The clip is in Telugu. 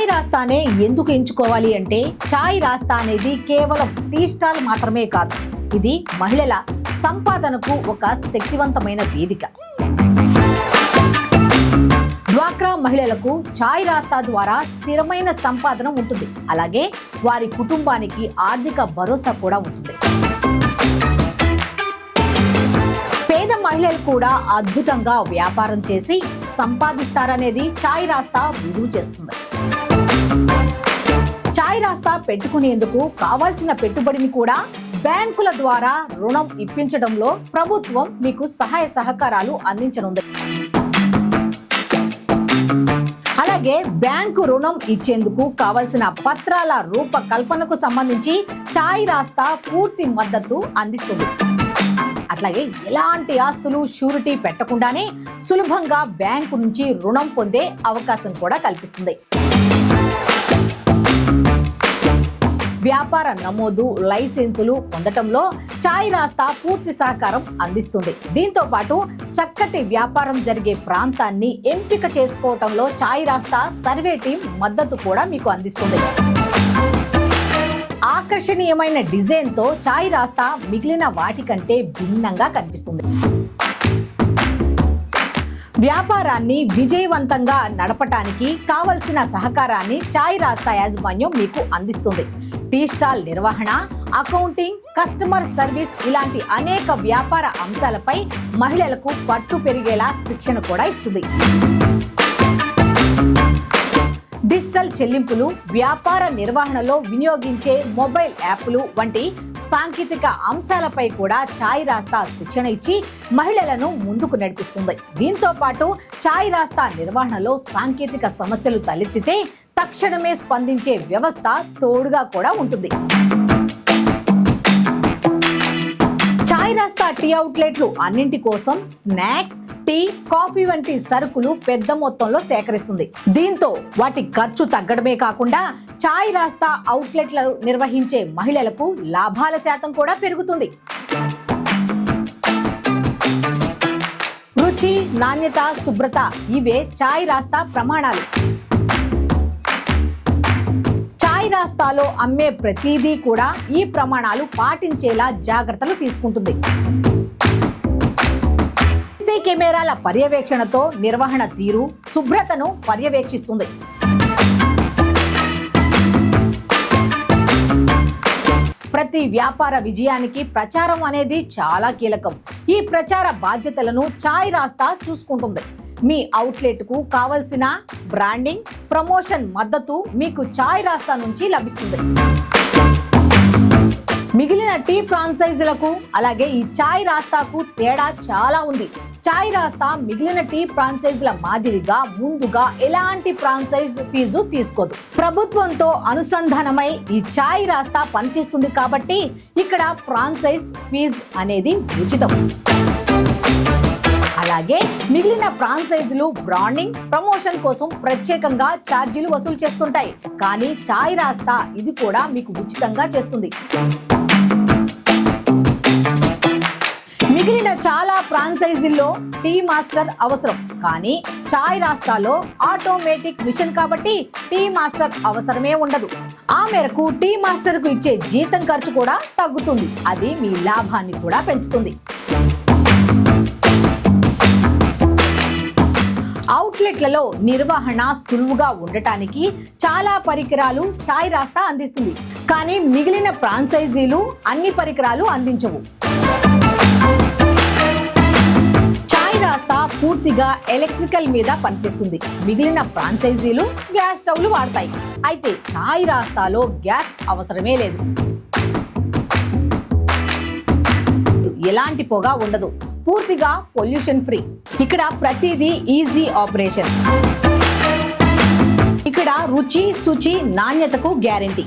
చాయ్ రాస్తానే ఎందుకు ఎంచుకోవాలి అంటే చాయ్ రాస్తా అనేది కేవలం టీ స్టాల్ మాత్రమే కాదు, ఇది మహిళల సంపాదనకు ఒక శక్తివంతమైన వేదిక. డ్వాక్రా మహిళలకు చాయ్ రాస్తా ద్వారా స్థిరమైన సంపాదన ఉంటుంది, అలాగే వారి కుటుంబానికి ఆర్థిక భరోసా కూడా ఉంటుంది. పేద మహిళలు కూడా అద్భుతంగా వ్యాపారం చేసి సంపాదిస్తారనేది చాయ్ రాస్తా రుజువు చేస్తుంది. చాయ్ రాస్తా పెట్టుకునేందుకు కావాల్సిన పెట్టుబడిని కూడా బ్యాంకుల ద్వారా రుణం ఇప్పించడంలో ప్రభుత్వం మీకు సహాయ సహకారాలు అందించనుంది. అలాగే బ్యాంకు రుణం ఇచ్చేందుకు కావలసిన పత్రాల రూపకల్పనకు సంబంధించి చాయ్ రాస్తా పూర్తి మద్దతు అందిస్తుంది. అట్లాగే ఎలాంటి ఆస్తులు షూరిటీ పెట్టకుండానే సులభంగా బ్యాంకు నుంచి రుణం పొందే అవకాశం కూడా కల్పిస్తుంది. వ్యాపార నమోదు, లైసెన్సులు పొందటంలో చాయ్ రాస్తా పూర్తి సహకారం అందిస్తుంది. దీంతో పాటు చక్కటి వ్యాపారం జరిగే ప్రాంతాన్ని ఎంపిక చేసుకోవటంలో చాయ్ రాస్తా సర్వే టీం మద్దతు కూడా మీకు అందిస్తుంది. ఆకర్షణీయమైన డిజైన్ తో చాయ్ రాస్తా మిగిలిన వాటికంటే భిన్నంగా కనిపిస్తుంది. వ్యాపారాన్ని విజయవంతంగా నడపటానికి కావలసిన సహకారాన్ని చాయ్ రాస్తా యాజమాన్యం మీకు అందిస్తుంది. టీ స్టాల్ నిర్వహణ, అకౌంటింగ్, కస్టమర్ సర్వీస్ ఇలాంటి అనేక వ్యాపార అంశాలపై మహిళలకు పట్టు పెరిగేలా శిక్షణ కూడా ఇస్తుంది. డిజిటల్ చెల్లింపులు, వ్యాపార నిర్వహణలో వినియోగించే మొబైల్ యాప్లు వంటి సాంకేతిక అంశాలపై కూడా చాయ్ రాస్తా శిక్షణ ఇచ్చి మహిళలను ముందుకు నడిపిస్తుంది. దీంతో పాటు చాయ్ రాస్తా నిర్వహణలో సాంకేతిక సమస్యలు తలెత్తితే తక్షణమే స్పందించే వ్యవస్థ తోడుగా కూడా ఉంటుంది. చాయ్ రాస్తా టీ అవుట్లెట్లు అన్నింటి కోసం స్నాక్స్, టీ, కాఫీ వంటి సరుకులు పెద్ద మొత్తంలో సేకరిస్తుంది. దీంతో వాటి ఖర్చు తగ్గడమే కాకుండా చాయ్ రాస్తా అవుట్లెట్లు నిర్వహించే మహిళలకు లాభాల శాతం కూడా పెరుగుతుంది. రుచి, నాణ్యత, శుభ్రత ఇవే చాయ్ రాస్తా ప్రమాణాలు. చాయ్ రాస్తాలో అమ్మే ప్రతిదీ కూడా ఈ ప్రమాణాలు పాటించేలా జాగ్రత్తలు తీసుకుంటుంది. సీసీ కెమెరాల పర్యవేక్షణతో నిర్వహణ తీరు, శుభ్రతను పర్యవేక్షిస్తుంది. ప్రతి వ్యాపార విజయానికి ప్రచారం అనేది చాలా కీలకం. ఈ ప్రచార బాధ్యతలను చాయ్ రాస్తా చూసుకుంటుంది. మీ అవుట్లెట్ కు కావలసిన బ్రాండింగ్, ప్రమోషన్ మద్దతు మీకు చాయ్ రాస్తా నుంచి లభిస్తుంది. మిగిలిన టీ ఫ్రాంచైజీలకు అలాగే ఈ చాయ్ రాస్తాకు తేడా చాలా ఉంది. చాయ్ రాస్తా మిగిలిన టీ ఫ్రాంచైజీల మాదిరిగా ముందుగా ఎలాంటి ఫ్రాంచైజ్ ఫీజు తీసుకోదు. ప్రభుత్వంతో అనుసంధానమై ఈ చాయ్ రాస్తా పనిచేస్తుంది కాబట్టి ఇక్కడ ఫ్రాంచైజ్ ఫీజు అనేది ఉచితం. అలాగే మిగిలిన ఫ్రాంచైజీలు బ్రాండింగ్, ప్రమోషన్ కోసం ప్రత్యేకంగా ఛార్జీలు వసూలు చేస్తుంటాయి. కానీ చాయ్ రాస్తా ఇది కూడా మీకు ఉచితంగా చేస్తుంది. మిగిలిన చాలా ఫ్రాంచైజీల్లో టీ మాస్టర్ అవసరం, కానీ చాయ్ రాస్తాలో ఆటోమేటిక్ మిషన్ కాబట్టి టీ మాస్టర్ అవసరమే ఉండదు. ఆ మేరకు టీ మాస్టర్ కు ఇచ్చే జీతం ఖర్చు కూడా తగ్గుతుంది. అది మీ లాభాన్ని కూడా పెంచుతుంది. అవుట్లెట్లలో నిర్వహణ సులువుగా ఉండటానికి చాలా పరికరాలు చాయ్ రాస్తా అందిస్తుంది. కానీ మిగిలిన ఫ్రాంచైజీలు అన్ని పరికరాలు అందించవు. చాయ్ రాస్తా పూర్తిగా ఎలక్ట్రికల్ మీద పనిచేస్తుంది. మిగిలిన ఫ్రాంచైజీలు గ్యాస్ స్టవ్లు వాడతాయి. అయితే చాయ్ రాస్తాలో గ్యాస్ అవసరమే లేదు. ఎలాంటి పొగ ఉండదు. పూర్తిగా పొల్యూషన్ ఫ్రీ. ఇక్కడ ప్రతిదీ ఈజీ ఆపరేషన్. ఇక్కడ రుచి, శుచి, నాణ్యతకు గ్యారెంటీ.